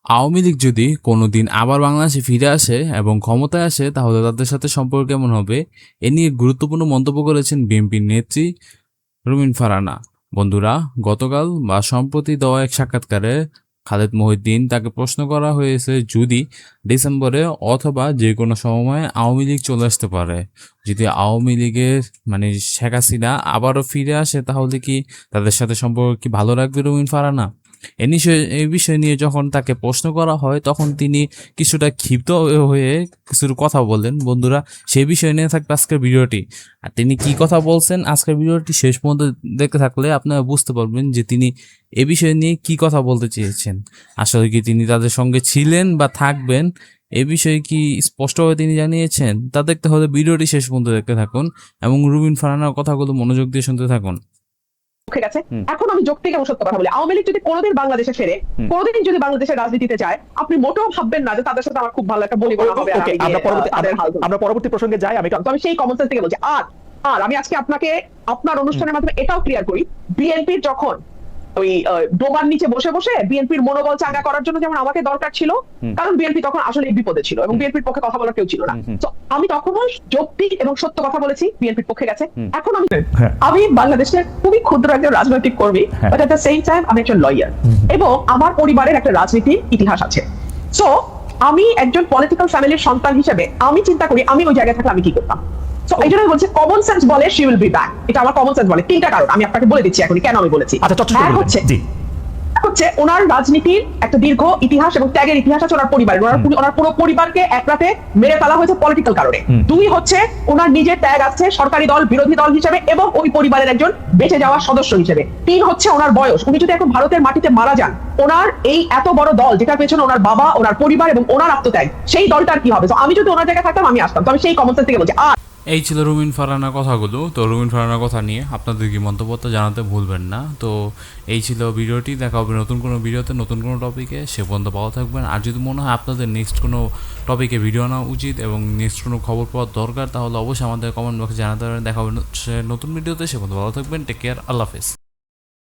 আওয়ামী লীগ যদি কোনোদিন আবার বাংলাদেশে ফিরে আসে এবং ক্ষমতায় আসে তাহলে তাদের সাথে সম্পর্ক কেমন হবে এ নিয়ে গুরুত্বপূর্ণ মন্তব্য করেছেন বিএনপির নেত্রী রুমিন ফারহানা। বন্ধুরা, গতকাল বা সম্প্রতি দেওয়া এক সাক্ষাৎকারে খালেদ মহিউদ্দিন তাকে প্রশ্ন করা হয়েছে যদি ডিসেম্বরে অথবা যে কোনো সময় আওয়ামী লীগ চলে আসতে পারে, যদি আওয়ামী লীগের শেখ হাসিনা আবারও ফিরে আসে তাহলে কি তাদের সাথে সম্পর্ক কি ভালো রাখবে রুমিন ফারহানা। এই বিষয় নিয়ে যখন তাকে প্রশ্ন করা হয় তখন তিনি কিছুটা ক্ষিপ্ত হয়ে কিছু কথা বলেন। বন্ধুরা, সেই বিষয় নিয়ে থাকবে আজকের ভিডিওটি। আর তিনি কি কথা বলছেন আজকের ভিডিওটি শেষ পর্যন্ত দেখতে থাকলে আপনারা বুঝতে পারবেন যে তিনি এ বিষয় নিয়ে কি কথা বলতে চেয়েছেন। আসলে কি তিনি তাদের সঙ্গে ছিলেন বা থাকবেন এ বিষয়ে কি স্পষ্টভাবে তিনি জানিয়েছেন, তা দেখতে হলে ভিডিওটি শেষ পর্যন্ত দেখতে থাকুন এবং রুবিন ফারহানার কথাগুলো মনোযোগ দিয়ে শুনতে থাকুন। মুখে গেছে। এখন আমি যৌক্তিক এবং সত্য কথা বলি, আওয়ামী লীগ যদি কোনোদিন বাংলাদেশে ফেরে, কোনোদিন যদি বাংলাদেশের রাজনীতিতে যায়, আপনি মোটেও ভাববেন না যে তাদের সাথে আমার খুব ভালো একটা বনিবনা হবে। আমরা পরবর্তী প্রসঙ্গে যাই। আমি সেই কমন সেন্স থেকে বলছি। আর আমি আজকে আপনাকে আপনার অনুষ্ঠানের মাধ্যমে এটাও ক্লিয়ার করি, বিএনপির যখন ওই ডোবার নিচে বসে বসে বিএনপির মনোবল চাঙ্গা করার জন্য যেমন আমাকে দরকার ছিল, কারণ বিএনপি তখন আসলে বিপদে ছিল এবং বিএনপির পক্ষে কথা বলার কেউ ছিল না। তো আমি তখনও যৌক্তিক এবং সত্য কথা বলেছি, বিএনপির পক্ষে গেছে। এখন আমি বাংলাদেশের খুবই ক্ষুদ্র একজন রাজনৈতিক কর্মী, but at the same time আমি একজন লয়ার এবং আমার পরিবারের একটা রাজনীতির ইতিহাস আছে। সো আমি একজন পলিটিক্যাল ফ্যামিলির সন্তান হিসেবে আমি চিন্তা করি আমি ওই জায়গায় থাকলে আমি কি করতাম। সো এই জন্য বলছি কমন সেন্স বলে শি উইল বি ব্যাক। এটা আমার কমন সেন্স বলে। তিনটা কারণ আমি আপনাকে বলে দিচ্ছি এখনই কেন আমি বলেছি। হচ্ছে ওনার রাজনীতির একটা দীর্ঘ ইতিহাস এবং ত্যাগের ইতিহাস আছে ওনার পরিবারের। ওনার পুরো পরিবারকে এক রাতে মেরে ফেলা হয়েছে পলিটিক্যাল কারণে। দুই হচ্ছে ওনার নিজের ত্যাগ আছে সরকারি দল বিরোধী দল হিসেবে এবং ওই পরিবারের একজন বেঁচে যাওয়া সদস্য হিসেবে। তিন হচ্ছে ওনার বয়স। উনি যদি এখন ভারতের মাটিতে মারা যান, ওনার এই এত বড় দল যেটার পেছনে ওনার বাবা, ওনার পরিবার এবং ওনার আত্মত্যাগ, সেই দলটার কি হবে। তো আমি যদি ওনার জায়গায় থাকতাম আমি আসতাম। তো আমি সেই কমন সেন্স থেকে বলছি। এই ছিল রুমিন ফারহানার কথাগুলো। তো রুমিন ফারহানার কথা নিয়ে আপনাদের কি মন্তব্যটা জানাতে ভুলবেন না। তো এই ছিল ভিডিওটি। দেখা হবে নতুন কোনো ভিডিওতে নতুন কোনো টপিকে। সে পর্যন্ত ভালো থাকবেন। আর যদি মনে হয় আপনাদের নেক্সট কোনো টপিকে ভিডিও আনা উচিত এবং নেক্সট কোনো খবর পাওয়ার দরকার তাহলে অবশ্যই আমাদের কমেন্ট বক্সে জানাতে পারেন। দেখা হবে নতুন ভিডিওতে। সে পর্যন্ত ভালো থাকবেন। Take care. আল্লাহ হাফেজ।